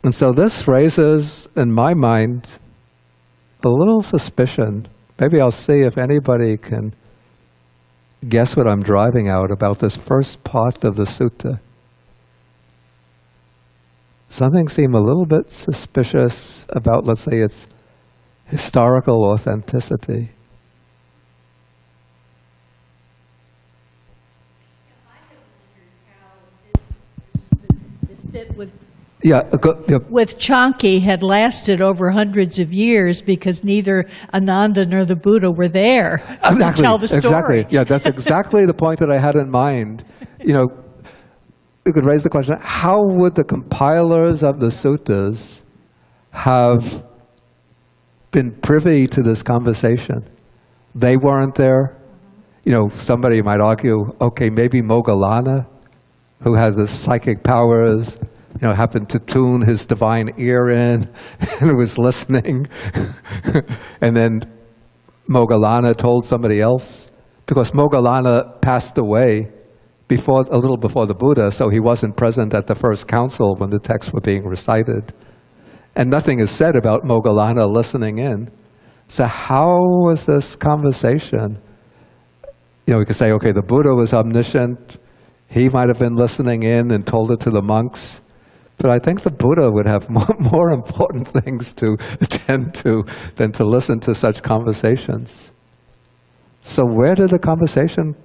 And so this raises, in my mind, a little suspicion. Maybe I'll see if anybody can guess what I'm driving out about this first part of the sutta. Something seemed a little bit suspicious about, let's say, its historical authenticity. I have wondered how this bit with Canki had lasted over hundreds of years because neither Ananda nor the Buddha were there to tell the story. Exactly. Yeah, that's exactly the point that I had in mind. You know, you could raise the question, how would the compilers of the suttas have been privy to this conversation? They weren't there. You know, somebody might argue, okay, maybe Moggallana, who has the psychic powers, you know, happened to tune his divine ear in and was listening. And then Moggallana told somebody else, because Moggallana passed away a little before the Buddha, so he wasn't present at the first council when the texts were being recited. And nothing is said about Moggallana listening in. So how was this conversation? You know, we could say, okay, the Buddha was omniscient. He might have been listening in and told it to the monks. But I think the Buddha would have more important things to attend to than to listen to such conversations. So where did the conversation,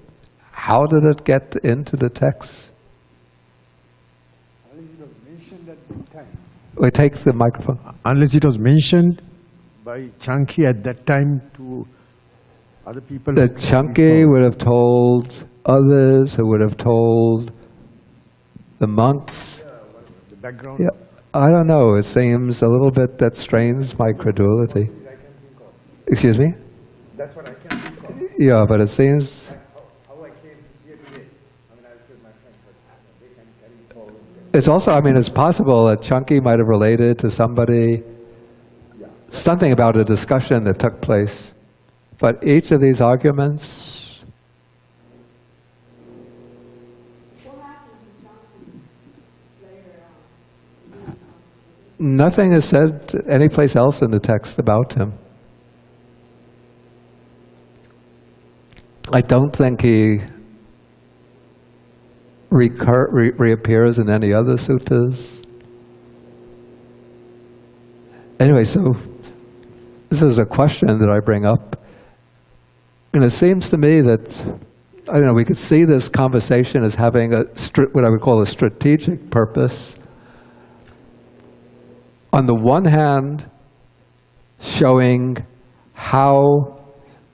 how did it get into the text? Unless it was mentioned at that time. Wait, take the microphone. Unless it was mentioned by Canki at that time to other people. That Canki would have told others, who would have told the monks. Background? Yeah, I don't know. It seems a little bit that strains my credulity. Excuse me? That's what I can think of. Yeah, but it seems. How I came here today. I mean, I was with my friends, but they can carry forward. It's also, I mean, it's possible that Canki might have related to somebody, something about a discussion that took place. But each of these arguments. Nothing is said anyplace else in the text about him. I don't think he reappears in any other suttas. Anyway, so this is a question that I bring up. And it seems to me that, I don't know, we could see this conversation as having what I would call a strategic purpose. On the one hand, showing how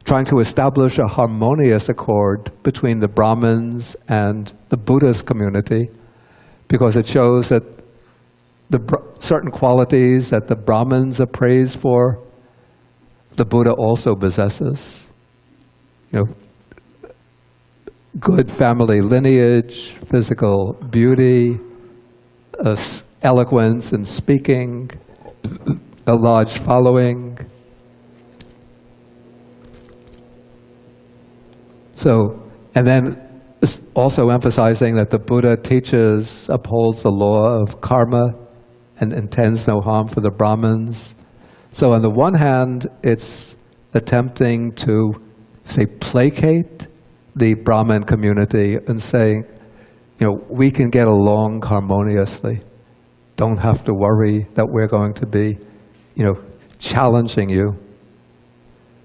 trying to establish a harmonious accord between the Brahmins and the Buddhist community, because it shows that certain qualities that the Brahmins are praised for, the Buddha also possesses. You know, good family lineage, physical beauty, eloquence in speaking, a large following. So, and then also emphasizing that the Buddha upholds the law of karma and intends no harm for the Brahmins. So on the one hand, it's attempting to, say, placate the Brahmin community and saying, you know, we can get along harmoniously. Don't have to worry that we're going to be, you know, challenging you.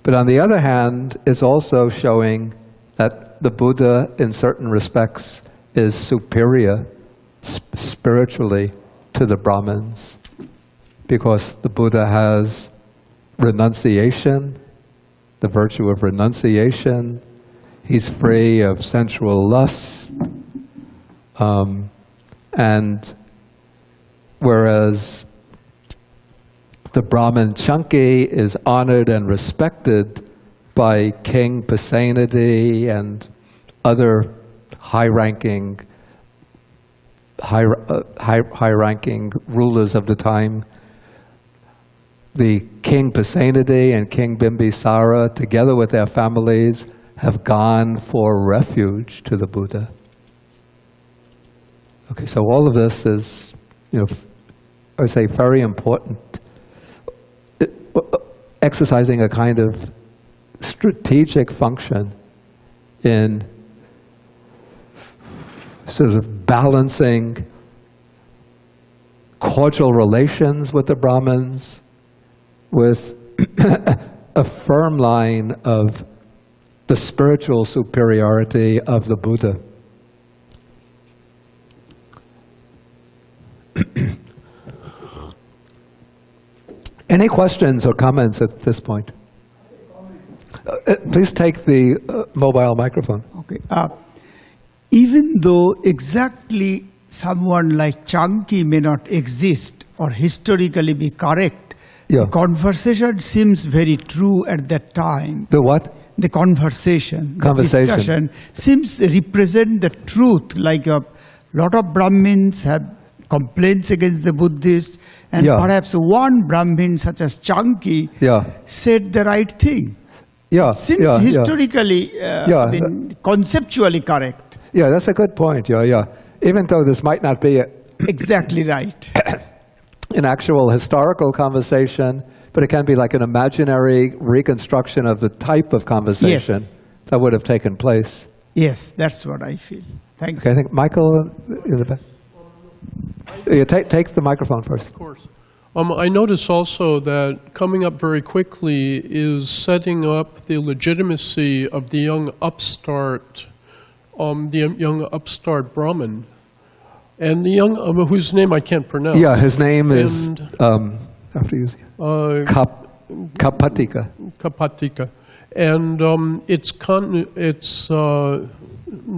But on the other hand, it's also showing that the Buddha, in certain respects, is superior spiritually to the Brahmins, because the Buddha has renunciation, the virtue of renunciation. He's free of sensual lust, and whereas the Brahmin Canki is honored and respected by King Pasenadi and other high-ranking rulers of the time. The King Pasenadi and King Bimbisara, together with their families, have gone for refuge to the Buddha. Okay, so all of this is, you know, I would say very important, exercising a kind of strategic function in sort of balancing cordial relations with the Brahmins with a firm line of the spiritual superiority of the Buddha. Any questions or comments at this point? Please take the mobile microphone. Okay. Even though exactly someone like Canki may not exist or historically be correct, Yeah. the conversation seems very true at that time. The what? The conversation, Conversation. the discussion seems to represent the truth. Like a lot of Brahmins have complaints against the Buddhists, and Yeah. perhaps one Brahmin such as Canki Yeah. said the right thing. Yeah. Seems yeah, historically, Yeah. conceptually correct. Yeah, that's a good point. Yeah, yeah. Even though this might not be Exactly right. an actual historical conversation, but it can be like an imaginary reconstruction of the type of conversation Yes. that would have taken place. Yes, that's what I feel. Thank Okay, I think Michael in the back. Yeah, take the microphone first. Of course. I notice also that coming up very quickly is setting up the legitimacy of the young upstart Brahmin, and the young whose name I can't pronounce. Yeah, his name is And, after you Kapatika. Kapatika, and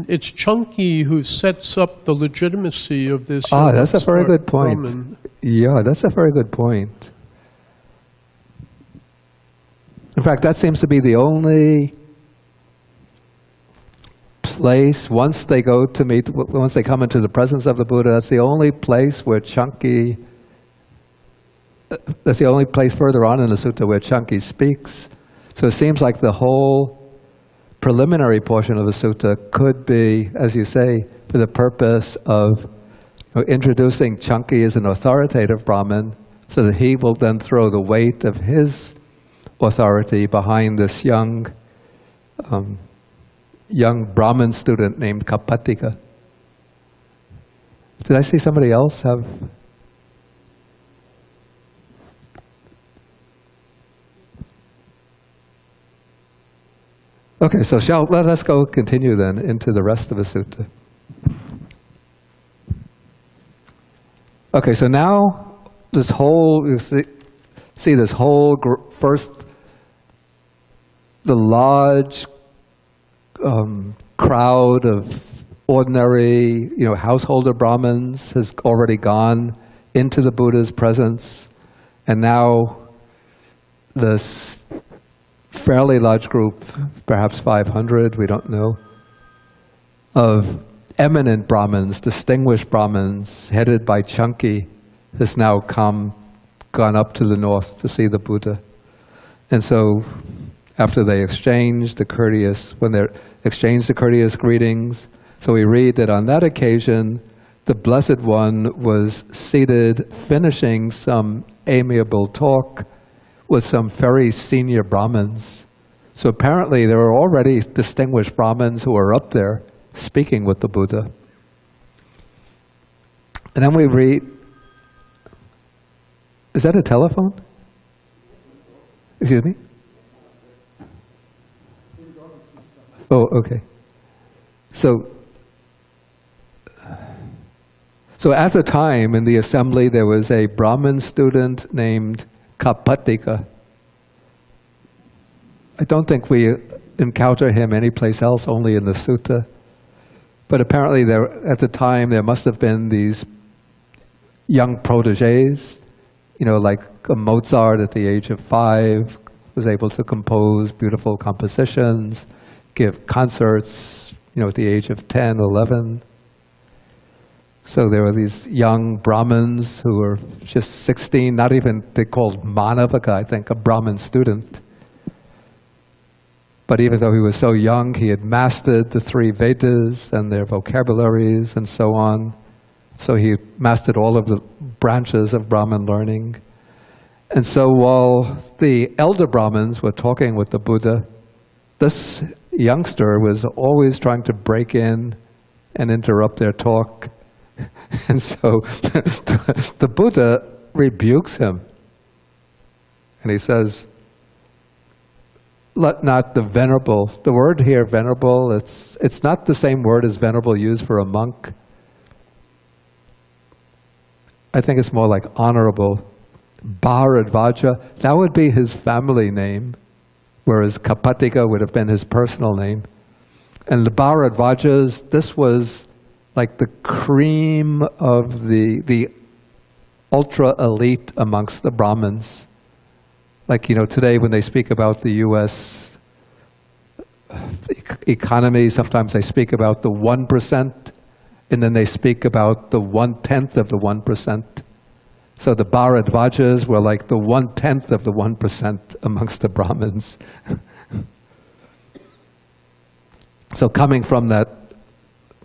it's Chunky who sets up the legitimacy of this. Ah, young that's a very upstart good point. Brahmin. Yeah, that's a very good point. In fact, that seems to be the only place, once they come into the presence of the Buddha, that's the only place where Chunky, that's the only place further on in the sutta where Chunky speaks. So it seems like the whole preliminary portion of the sutta could be, as you say, for the purpose of introducing Chunky as an authoritative Brahmin, so that he will then throw the weight of his authority behind this young Brahmin student named Kapatika. Did I see somebody else have? Okay, so let us go continue then into the rest of the sutta. Okay, so now this whole, you see this whole first, the large crowd of ordinary, householder Brahmins has already gone into the Buddha's presence, and now this fairly large group, perhaps 500, we don't know, of eminent Brahmins, distinguished Brahmins, headed by Chunky, has now gone up to the north to see the Buddha. And so, after they exchanged the courteous greetings, so we read that on that occasion, the Blessed One was seated, finishing some amiable talk with some very senior Brahmins. So apparently there were already distinguished Brahmins who were up there speaking with the Buddha. And then we read, is that a telephone? Excuse me? Oh, okay. So at the time in the assembly there was a Brahmin student named Kapatika. I don't think we encounter him anyplace else, only in the sutta. But apparently at the time there must have been these young proteges, like a Mozart at the age of 5 was able to compose beautiful compositions, give concerts, at the age of 10, 11. So there were these young Brahmins who were just 16, not even, they called Manavaka, I think, a Brahmin student. But even though he was so young, he had mastered the 3 Vedas and their vocabularies and so on. So he mastered all of the branches of Brahman learning. And so while the elder Brahmins were talking with the Buddha, this youngster was always trying to break in and interrupt their talk. And so the Buddha rebukes him. And he says, let not the venerable, the word here, venerable, it's not the same word as venerable used for a monk. I think it's more like honorable. Bharadvaja, that would be his family name, whereas Kapatika would have been his personal name. And the Bharadvajas, this was like the cream of the ultra elite amongst the Brahmins. Like, you know, today when they speak about the U.S. economy, sometimes they speak about the 1%, and then they speak about the 1/10 of the 1%. So the Bharadvajas were like the 1/10 of the 1% amongst the Brahmins. So coming from that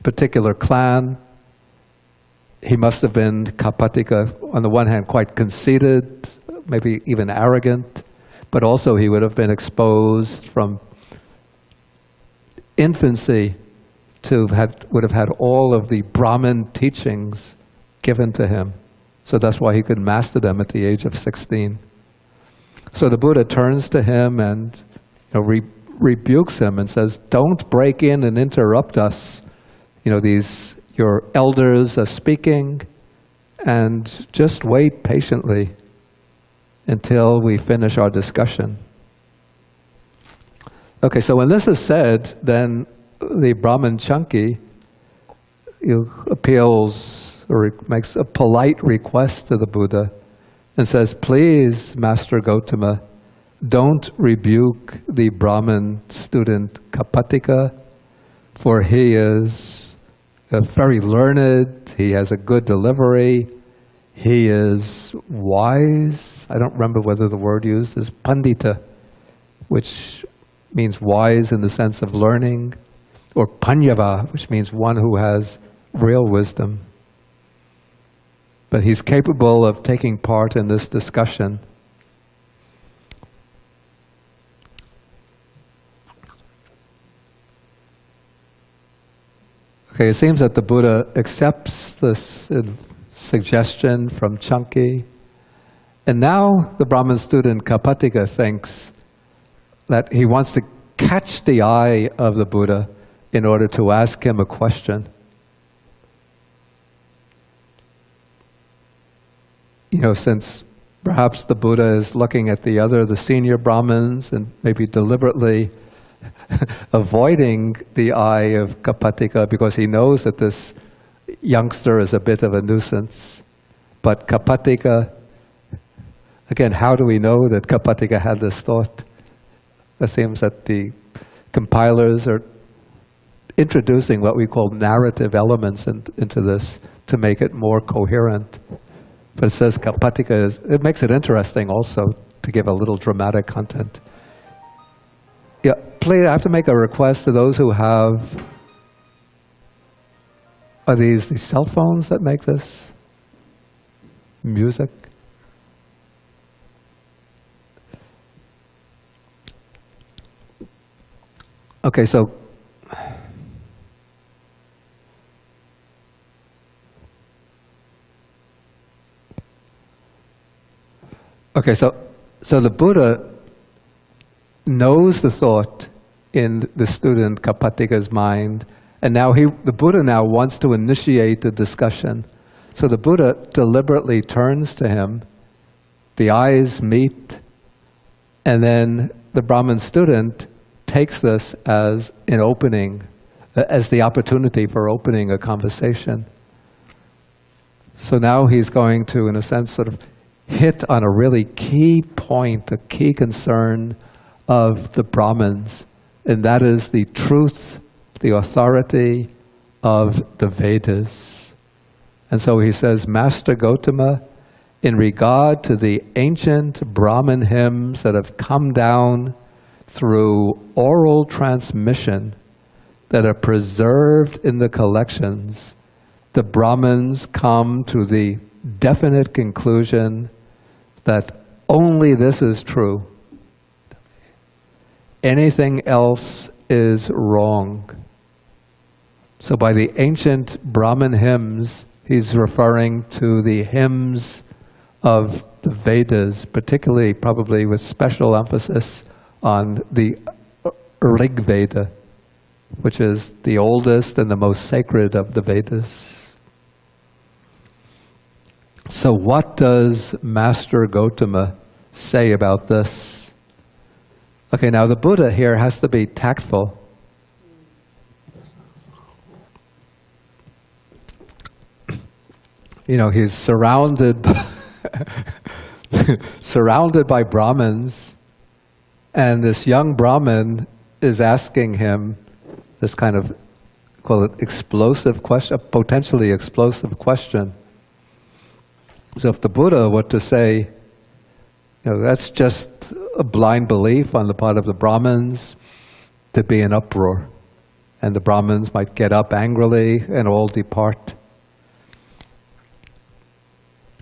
particular clan, he must have been Kapatika, on the one hand, quite conceited, maybe even arrogant, but also he would have been exposed from infancy to would have had all of the Brahmin teachings given to him. So that's why he could master them at the age of 16. So the Buddha turns to him and rebukes him and says, don't break in and interrupt us. You know, your elders are speaking, and just wait patiently until we finish our discussion. Okay, so when this is said, then the Brahmin Canki appeals or makes a polite request to the Buddha and says, please, Master Gautama, don't rebuke the Brahmin student Kapatika, for he is very learned, he has a good delivery, he is wise. I don't remember whether the word used is pandita, which means wise in the sense of learning, or panyava, which means one who has real wisdom. But he's capable of taking part in this discussion. Okay, it seems that the Buddha accepts this suggestion from Canki, and now the Brahmin student Kapatika thinks that he wants to catch the eye of the Buddha in order to ask him a question. You know, since perhaps the Buddha is looking at the senior Brahmins, and maybe deliberately avoiding the eye of Kapatika because he knows that this youngster is a bit of a nuisance. But Kapatika, again, how do we know that Kapatika had this thought? It seems that the compilers are introducing what we call narrative elements into this to make it more coherent. But it says Kapatika it makes it interesting also to give a little dramatic content. Yeah, please, I have to make a request to those who have, are these cell phones that make this? Music? Okay, so the Buddha knows the thought in the student Kapatika's mind, and now the Buddha now wants to initiate the discussion. So the Buddha deliberately turns to him, the eyes meet, and then the Brahmin student takes this as an opening, as the opportunity for opening a conversation. So now he's going to, in a sense, sort of hit on a really key point, a key concern of the Brahmins, and that is the truth, the authority of the Vedas. And so he says, Master Gautama, in regard to the ancient Brahmin hymns that have come down through oral transmission, that are preserved in the collections, the Brahmins come to the definite conclusion that only this is true. Anything else is wrong. So by the ancient Brahmin hymns, he's referring to the hymns of the Vedas, particularly probably with special emphasis on the Rig Veda, which is the oldest and the most sacred of the Vedas. So what does Master Gotama say about this? Okay, now the Buddha here has to be tactful. You know, he's surrounded by Brahmins, and this young Brahmin is asking him this kind of, call it explosive question, a potentially explosive question. So if the Buddha were to say, you know, that's just a blind belief on the part of the Brahmins, there'd be an uproar, and the Brahmins might get up angrily and all depart.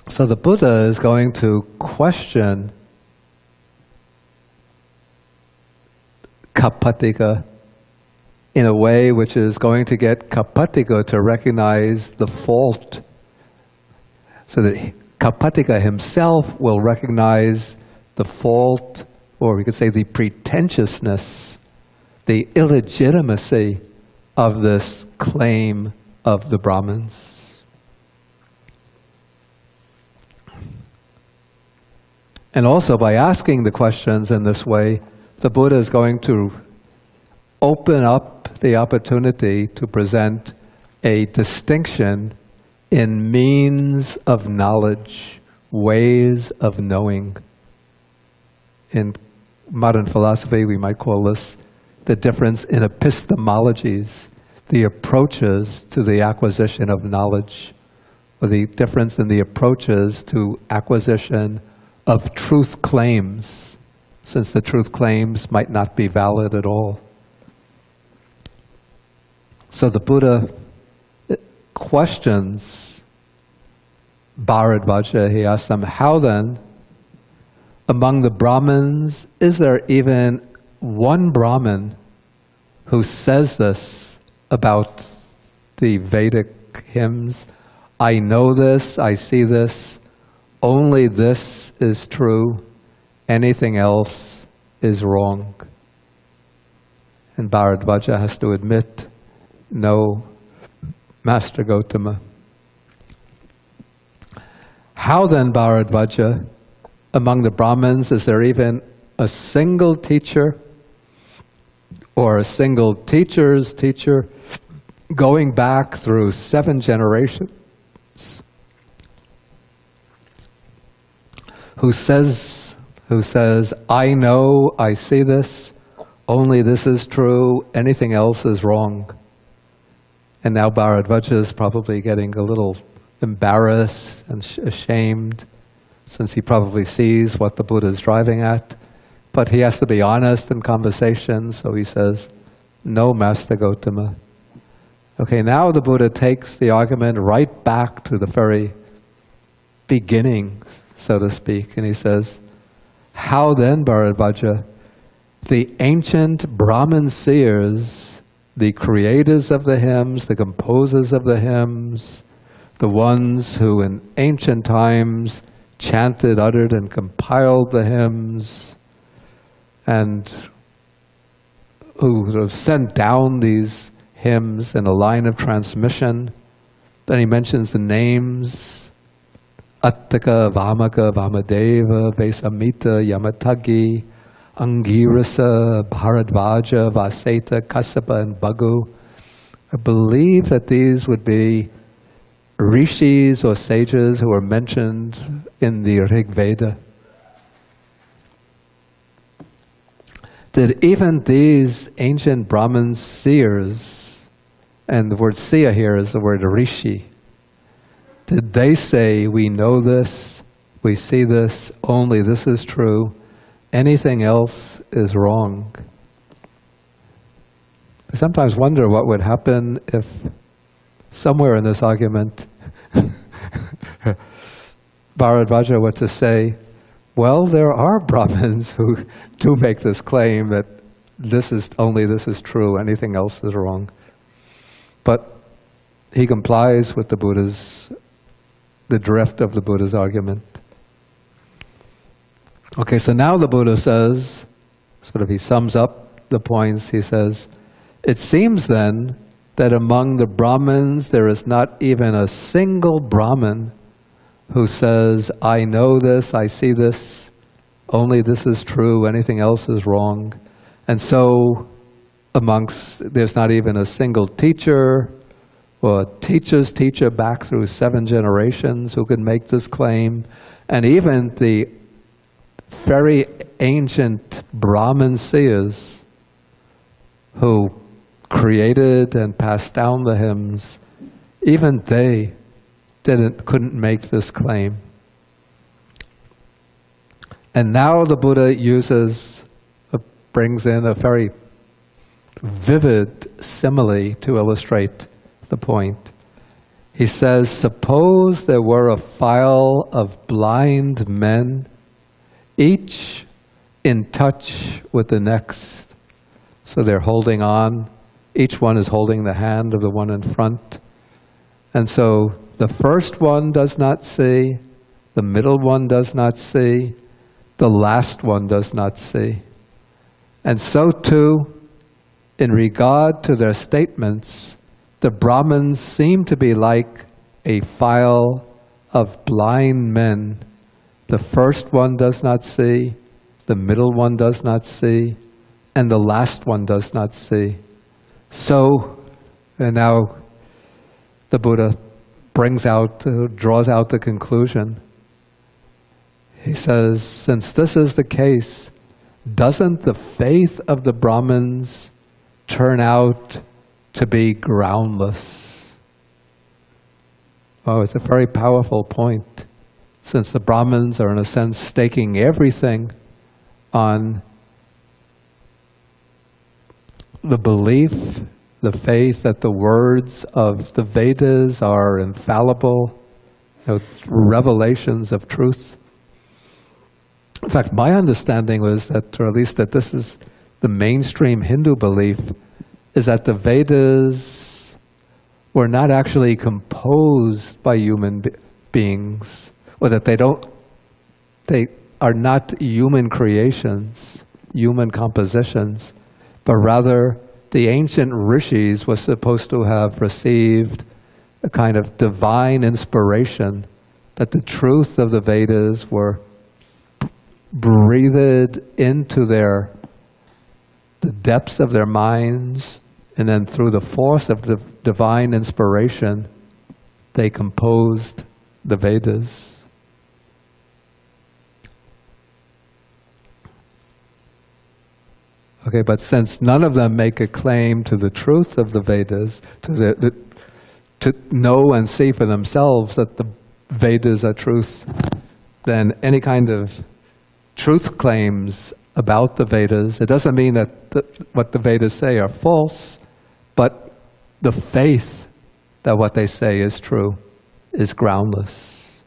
So the Buddha is going to question Kappatika in a way which is going to get Kappatika to recognize the fault, so that Kappatika himself will recognize the fault, or we could say the pretentiousness, the illegitimacy of this claim of the Brahmins. And also by asking the questions in this way, the Buddha is going to open up the opportunity to present a distinction in means of knowledge, ways of knowing. In modern philosophy, we might call this the difference in epistemologies, the approaches to the acquisition of knowledge, or the difference in the approaches to acquisition of truth claims, since the truth claims might not be valid at all. So the Buddha questions Bharadvaja. He asks them, how then, among the Brahmins, is there even one Brahmin who says this about the Vedic hymns? I know this, I see this, only this is true, anything else is wrong. And Bharadvaja has to admit, no, Master Gotama. How then, Bharadvaja, among the Brahmins, is there even a single teacher or a single teacher's teacher going back through 7 generations who says, I know, I see this, only this is true, anything else is wrong? And now Bharadvaja is probably getting a little embarrassed and ashamed, since he probably sees what the Buddha is driving at. But he has to be honest in conversation, so he says, no, Master Gotama. Okay, now the Buddha takes the argument right back to the very beginning, so to speak, and he says, how then, Bharadvaja, the ancient Brahmin seers, the creators of the hymns, the composers of the hymns, the ones who in ancient times chanted, uttered, and compiled the hymns, and who sort of sent down these hymns in a line of transmission. Then he mentions the names, Attaka, Vamaka, Vamadeva, Vesamita, Yamatagi, Angirasa, Bharadvaja, Vaseta, Kassapa, and Bhagu. I believe that these would be rishis or sages who are mentioned in the Rig Veda. Did even these ancient Brahmin seers, and the word seer here is the word rishi, did they say, we know this, we see this, only this is true, anything else is wrong? I sometimes wonder what would happen if somewhere in this argument Bharadvaja were to say, well, there are Brahmins who do make this claim that this is true, anything else is wrong. But he complies with the drift of the Buddha's argument. Okay, so now the Buddha says, he sums up the points, he says, it seems then that among the Brahmins there is not even a single Brahmin who says, I know this, I see this, only this is true, anything else is wrong. And so there's not even a single teacher or teacher's teacher back through 7 generations who can make this claim. And even the very ancient Brahmin seers who created and passed down the hymns, even they couldn't make this claim. And now the Buddha brings in a very vivid simile to illustrate the point. He says, suppose there were a file of blind men, each in touch with the next. So they're holding on. Each one is holding the hand of the one in front. And so the first one does not see, the middle one does not see, the last one does not see. And so too, in regard to their statements, the Brahmins seem to be like a file of blind men. The first one does not see, the middle one does not see, and the last one does not see. So, and now the Buddha draws out the conclusion. He says, since this is the case, doesn't the faith of the Brahmins turn out to be groundless? Oh, it's a very powerful point, since the Brahmins are in a sense staking everything on the belief, the faith that the words of the Vedas are infallible, revelations of truth. In fact, my understanding was that, or at least that this is the mainstream Hindu belief, is that the Vedas were not actually composed by human beings, or that they are not human creations, human compositions, but rather the ancient rishis were supposed to have received a kind of divine inspiration, that the truth of the Vedas were breathed into the depths of their minds, and then through the force of the divine inspiration, they composed the Vedas. Okay, but since none of them make a claim to the truth of the Vedas, to know and see for themselves that the Vedas are truth, then any kind of truth claims about the Vedas, it doesn't mean that what the Vedas say are false, but the faith that what they say is true is groundless.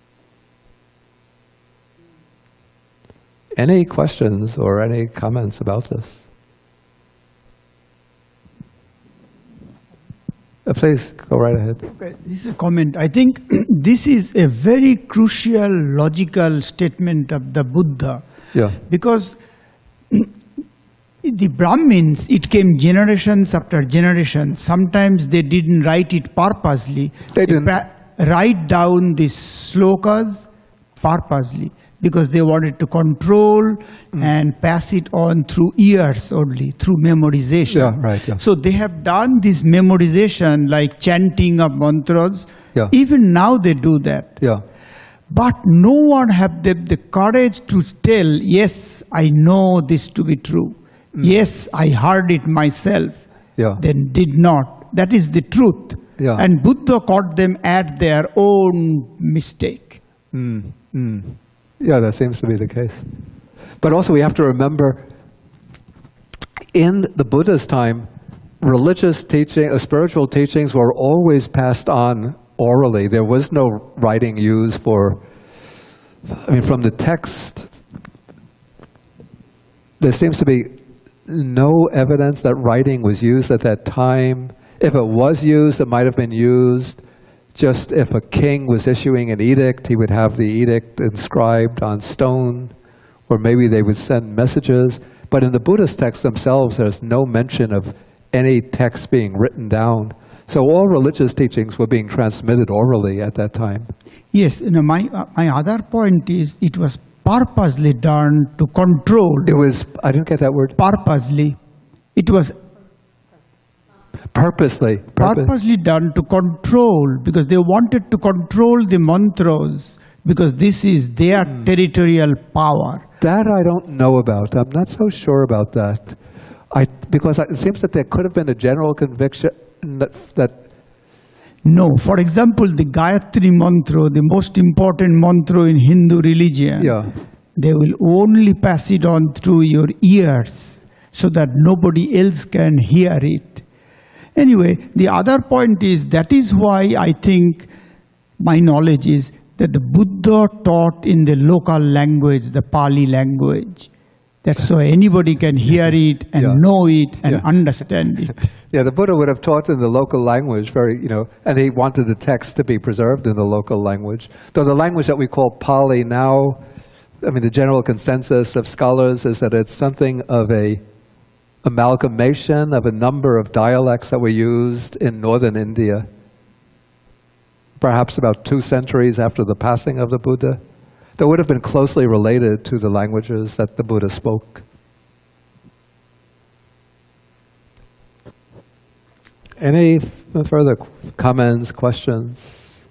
Any questions or any comments about this? Please go right ahead. Okay, this is a comment. I think this is a very crucial logical statement of the Buddha. Yeah. Because the Brahmins, it came generations after generations. Sometimes they didn't write it purposely. They didn't. Write down the slokas purposely, because they wanted to control and pass it on through ears only, through memorization. Yeah, right, yeah. So they have done this memorization like chanting of mantras. Yeah. Even now they do that. Yeah. But no one have the courage to tell, yes, I know this to be true. Yes, I heard it myself. Yeah. Then did not. That is the truth. Yeah. And Buddha caught them at their own mistake. Yeah, that seems to be the case. But also we have to remember, in the Buddha's time, religious teaching, spiritual teachings were always passed on orally. There was no writing used for I mean, from the text, there seems to be no evidence that writing was used at that time. If it was used, it might have been used just if a king was issuing an edict, he would have the edict inscribed on stone, or maybe they would send messages. But in the Buddhist texts themselves, there's no mention of any text being written down. So all religious teachings were being transmitted orally at that time. Yes, my other point is it was purposely done to control. It was, I didn't get that word. Purposely. It was purposely done to control, because they wanted to control the mantras, because this is their territorial power. That I don't know about. I'm not so sure about that. Because it seems that there could have been a general conviction that No, for example, the Gayatri mantra, the most important mantra in Hindu religion, they will only pass it on through your ears so that nobody else can hear it. Anyway, the other point is, that is why I think my knowledge is that the Buddha taught in the local language, the Pali language. That's so anybody can hear it and know it and understand it. Yeah, the Buddha would have taught in the local language, and he wanted the text to be preserved in the local language. Though the language that we call Pali now, I mean, the general consensus of scholars is that it's something of a amalgamation of a number of dialects that were used in northern India, perhaps about 2 centuries after the passing of the Buddha, that would have been closely related to the languages that the Buddha spoke. Any further comments, questions?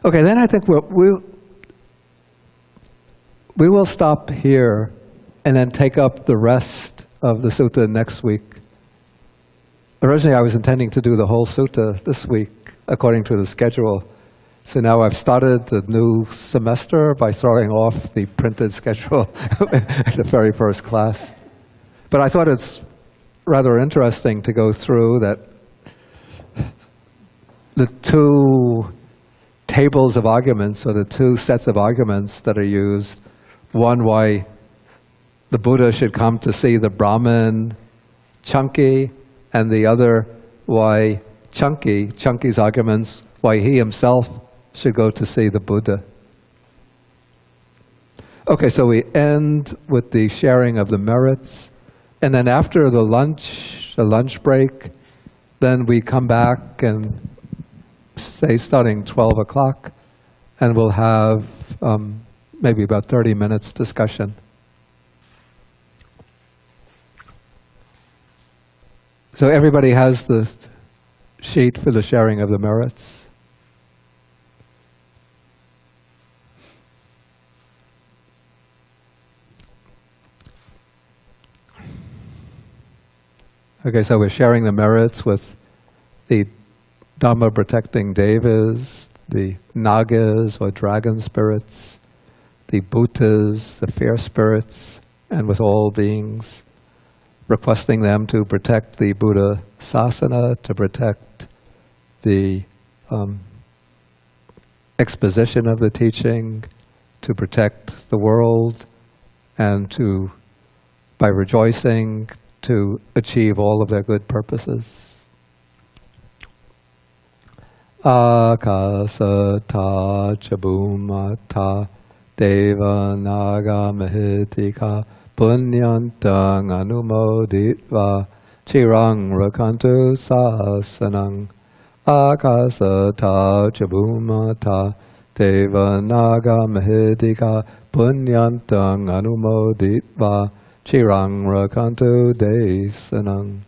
Okay, then I think we will stop here and then take up the rest of the sutta next week. Originally, I was intending to do the whole sutta this week, according to the schedule. So now I've started the new semester by throwing off the printed schedule at the very first class. But I thought it's rather interesting to go through that the 2 tables of arguments, or the 2 sets of arguments that are used. One, why the Buddha should come to see the Brahmin Canki, and the other, why Canki's arguments, why he himself should go to see the Buddha. Okay, so we end with the sharing of the merits, and then after the lunch break, then we come back and say starting 12 o'clock, and we'll have maybe about 30 minutes discussion. So everybody has the sheet for the sharing of the merits. Okay, so we're sharing the merits with the Dhamma protecting devas, the nagas or dragon spirits, the bhutas, the fair spirits, and with all beings, requesting them to protect the Buddha Sasana, to protect the exposition of the teaching, to protect the world, and to, by rejoicing, to achieve all of their good purposes. Akasata chabumata deva naga mahitika punyantang anumoditva chirang rakantu sasanang. Akasata chabumata deva naga mahitika punyantang anumoditva chirang rakantu desanang.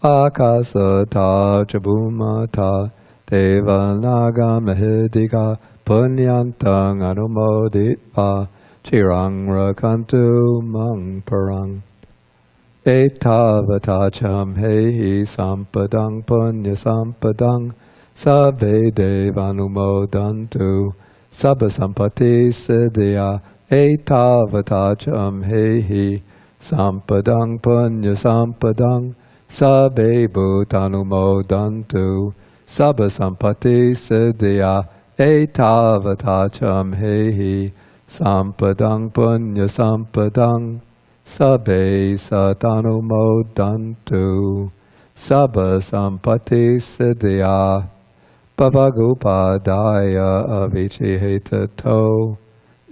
Akasata chabumata deva naga mahitika punyantang anumoditva chirang rakantu mang parang. Etavatacham hehi sampadang punya sampadang sabbe devanumodantu sabba sampati siddhya. Etavatacham hehi sampadang punya sampadang sabbe bhutanumodantu sabba sampati siddhya. etavatacham hehi sampadang punya sampadang sabbe satanu modantu sabba sampati siddhya bhavagupadaya avichihetato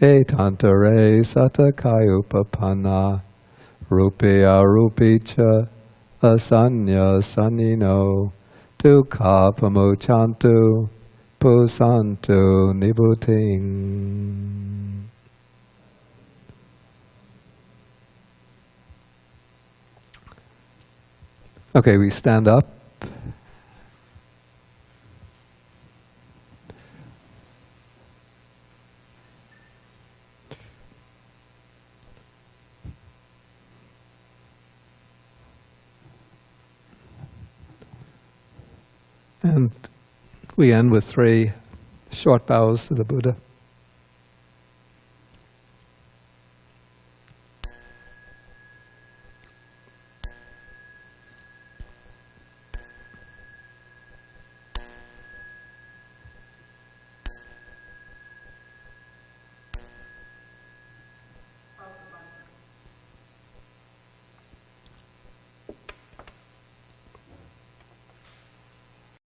etantare satakayupapanna rupiya rupicha asanya sanino dukkha pamochantu pusantu nibuting. Okay, we stand up. And we end with 3 short bows to the Buddha.